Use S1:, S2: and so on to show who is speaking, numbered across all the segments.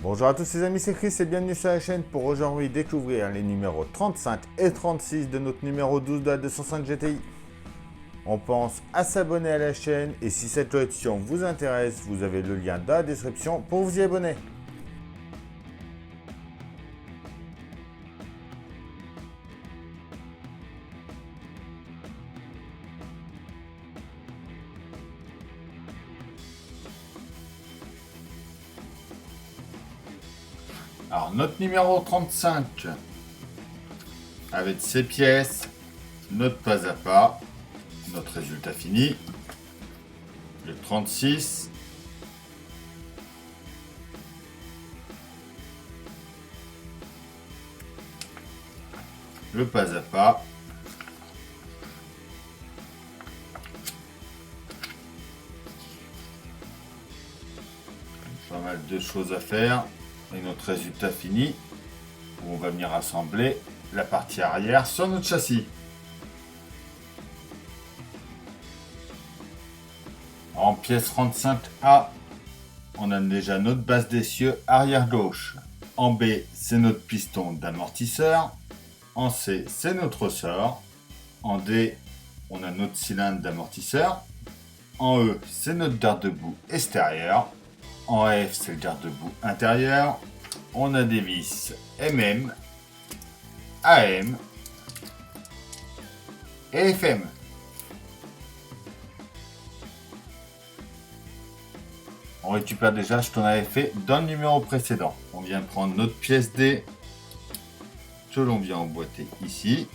S1: Bonjour à tous les amis, c'est Chris et bienvenue sur la chaîne pour aujourd'hui découvrir les numéros 35 et 36 de notre numéro 12 de la 205 GTI. On pense à s'abonner à la chaîne et si cette option vous intéresse, vous avez le lien dans la description pour vous y abonner. Alors notre numéro 35, avec ses pièces, notre pas à pas, notre résultat fini, le 36, le pas à pas, pas mal de choses à faire, et notre résultat fini, où on va venir assembler la partie arrière sur notre châssis. En pièce 35A, on a déjà notre base d'essieu arrière gauche. En B, c'est notre piston d'amortisseur. En C, c'est notre ressort. En D, on a notre cylindre d'amortisseur. En E, c'est notre garde-boue extérieur. En F, c'est le garde-boue intérieur. On a des vis MM, AM et FM. On récupère déjà ce qu'on avait fait dans le numéro précédent. On vient prendre notre pièce D que l'on vient emboîter ici.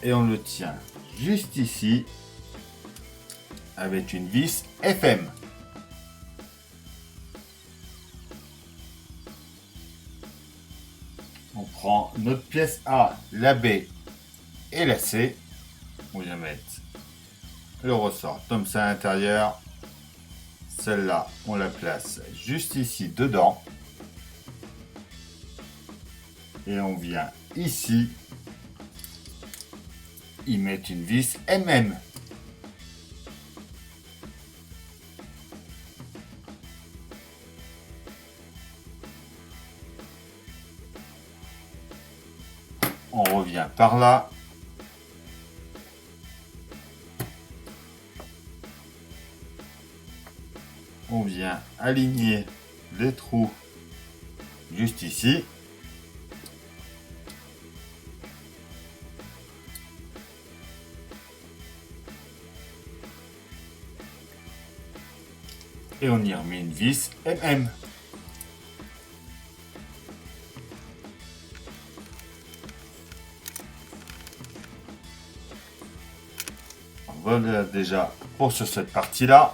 S1: Et on le tient juste ici avec une vis FM. On prend notre pièce A, la B et la C. On vient mettre le ressort comme ça à l'intérieur. Celle-là, on la place juste ici dedans. Et on vient ici y mettre une vis MM. On revient par là. On vient aligner les trous juste ici. Et on y remet une vis MM. Voilà déjà pour cette partie-là.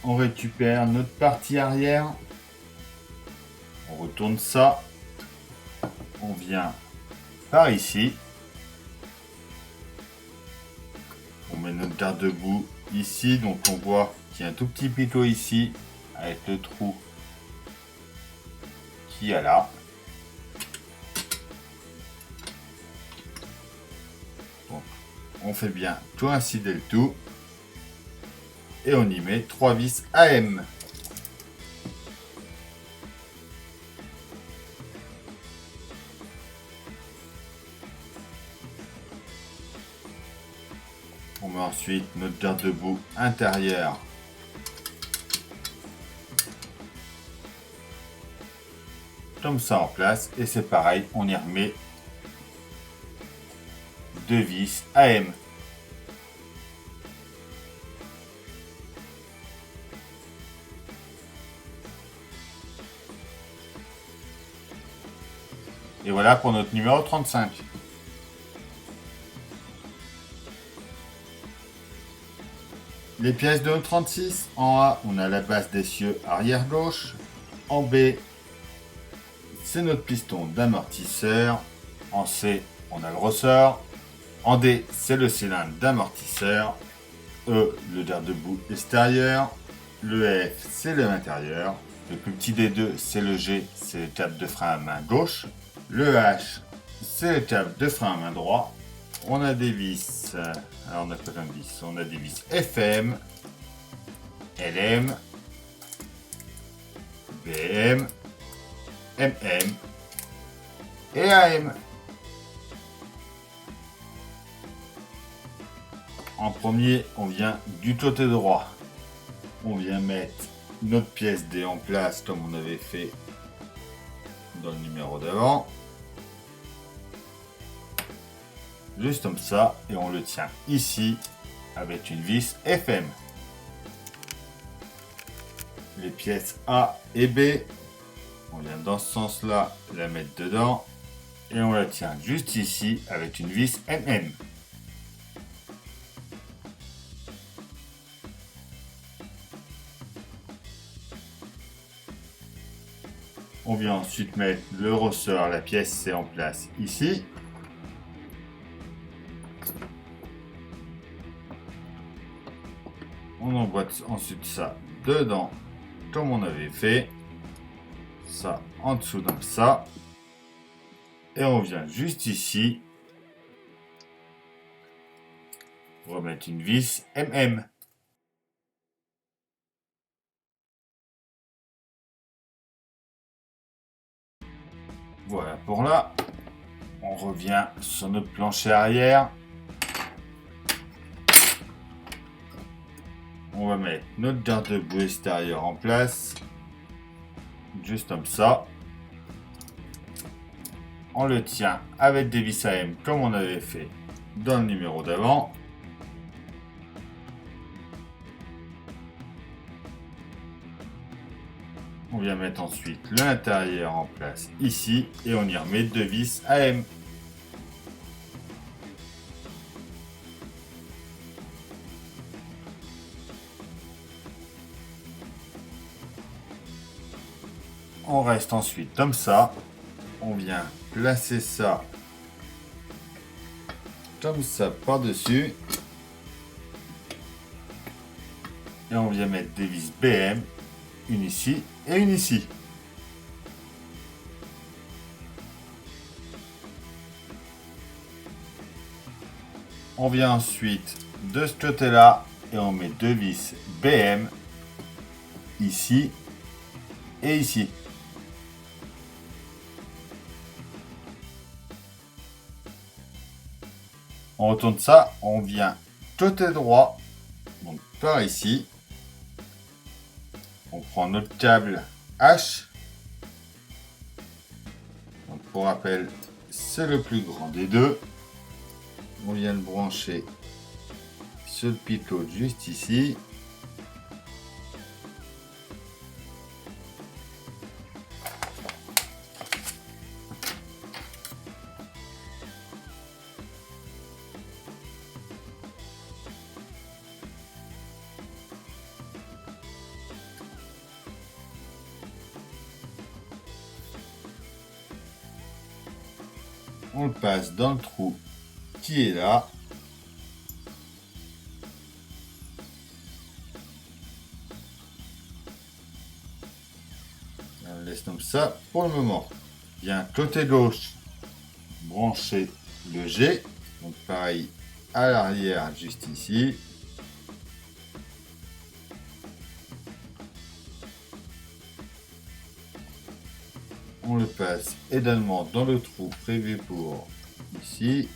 S1: On récupère notre partie arrière. On retourne ça. On vient par ici. On met notre garde-boue ici. Donc on voit qu'il y a un tout petit picot ici avec le trou qu'il y a là. Donc on fait bien coïncider le tout. Et on y met 3 vis AM. On met ensuite notre garde-boue intérieur. Comme ça en place. Et c'est pareil, on y remet 2 vis AM. Et voilà pour notre numéro 35. Les pièces de notre 36. En A, on a la base d'essieu arrière gauche. En B, c'est notre piston d'amortisseur. En C, on a le ressort. En D, c'est le cylindre d'amortisseur. E, le garde-boue extérieur. Le F, c'est l'intérieur. Le plus petit des deux, c'est le G, c'est le câble de frein à main gauche. Le H, c'est le câble de frein à main droit. On a des vis, alors on a pas comme vis, on a des vis FM, LM BM, MM et AM. En premier, on vient du côté droit. On vient mettre notre pièce D en place comme on avait fait dans le numéro d'avant. Juste comme ça, et on le tient ici avec une vis FM. Les pièces A et B, on vient dans ce sens-là la mettre dedans et on la tient juste ici avec une vis MM. On vient ensuite mettre le ressort, la pièce C en place ici. On emboîte ensuite ça dedans comme on avait fait. Ça en dessous comme ça. Et on vient juste ici remettre une vis MM. Voilà pour là. On revient sur notre plancher arrière. On va mettre notre garde-boue extérieur en place. Juste comme ça. On le tient avec des vis AM comme on avait fait dans le numéro d'avant. On vient mettre ensuite l'intérieur en place ici et on y remet deux vis AM. On reste ensuite comme ça. On vient placer ça comme ça par-dessus. Et on vient mettre des vis BM, une ici et une ici. On vient ensuite de ce côté-là et on met deux vis BM ici et ici. On retourne ça, on vient côté droit, donc par ici. On prend notre câble H. Donc pour rappel, c'est le plus grand des deux. On vient le brancher sur le pitot juste ici. On le passe dans le trou qui est là. On le laisse comme ça pour le moment. Bien côté gauche, brancher le G. Donc pareil à l'arrière juste ici. On le passe également dans le trou prévu pour ici.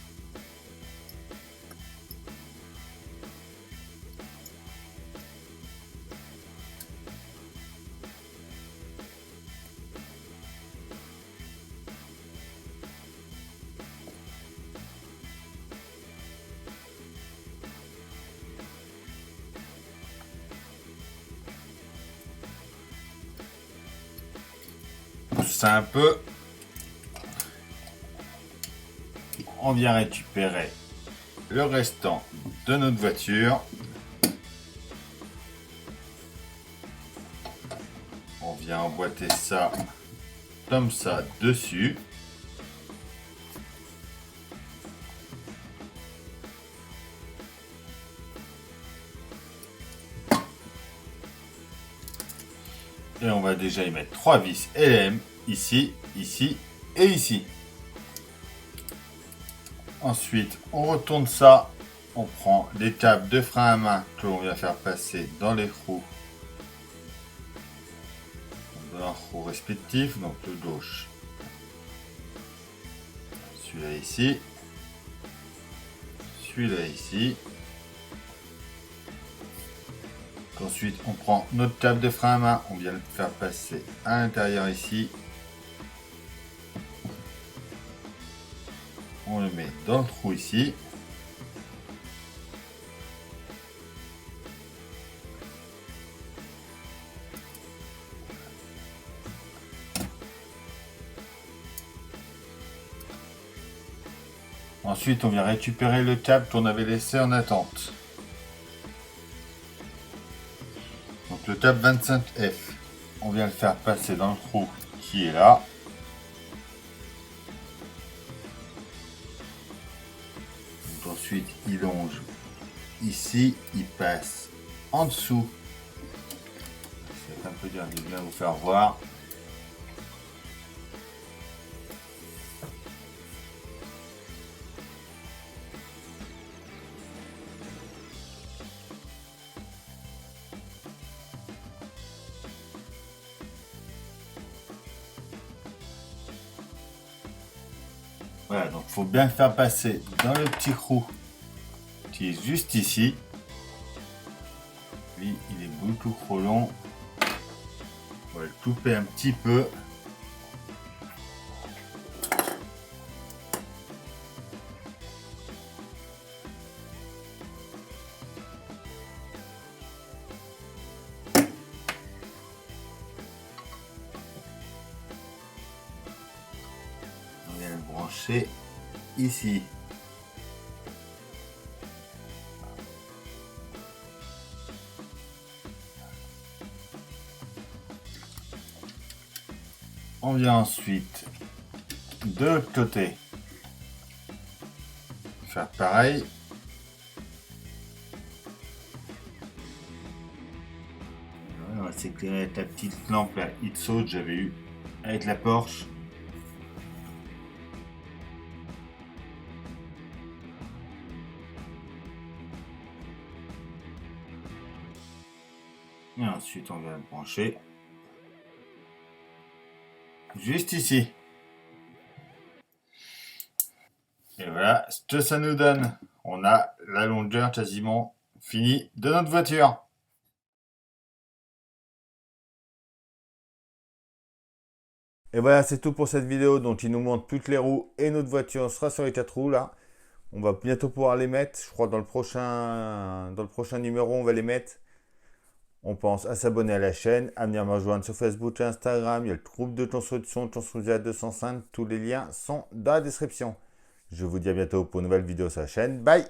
S1: C'est un peu. On vient récupérer le restant de notre voiture. On vient emboîter ça comme ça dessus. Et on va déjà y mettre 3 vis LM ici, ici et ici. Ensuite, on retourne ça. On prend les câbles de frein à main que l'on vient faire passer dans les trous. un roue respectif, donc le gauche. Celui-là ici. Celui-là ici. Ensuite, on prend notre table de frein à main, on vient le faire passer à l'intérieur ici. On le met dans le trou ici. Ensuite, on vient récupérer le câble qu'on avait laissé en attente. Donc le câble 25F, on vient le faire passer dans le trou qui est là. Donc ensuite, il longe ici, il passe en dessous. C'est un peu dur de bien vous faire voir. Voilà, donc il faut bien le faire passer dans le petit trou qui est juste ici. Lui, il est beaucoup trop long. On va le couper un petit peu. On vient le brancher ici. On vient ensuite de l'autre côté faire pareil. On va s'éclairer avec la petite lampe là, It Saute, j'avais eu avec la Porsche. Et ensuite on vient le brancher juste ici. Et voilà ce que ça nous donne. On a la longueur quasiment finie de notre voiture. Et voilà, c'est tout pour cette vidéo. Donc il nous montre toutes les roues et notre voiture sera sur les 4 roues là. On va bientôt pouvoir les mettre. Je crois dans le prochain numéro, on va les mettre. On pense à s'abonner à la chaîne, à venir me rejoindre sur Facebook et Instagram. Il y a le groupe de construction, Construisia 205. Tous les liens sont dans la description. Je vous dis à bientôt pour une nouvelle vidéo sur la chaîne. Bye!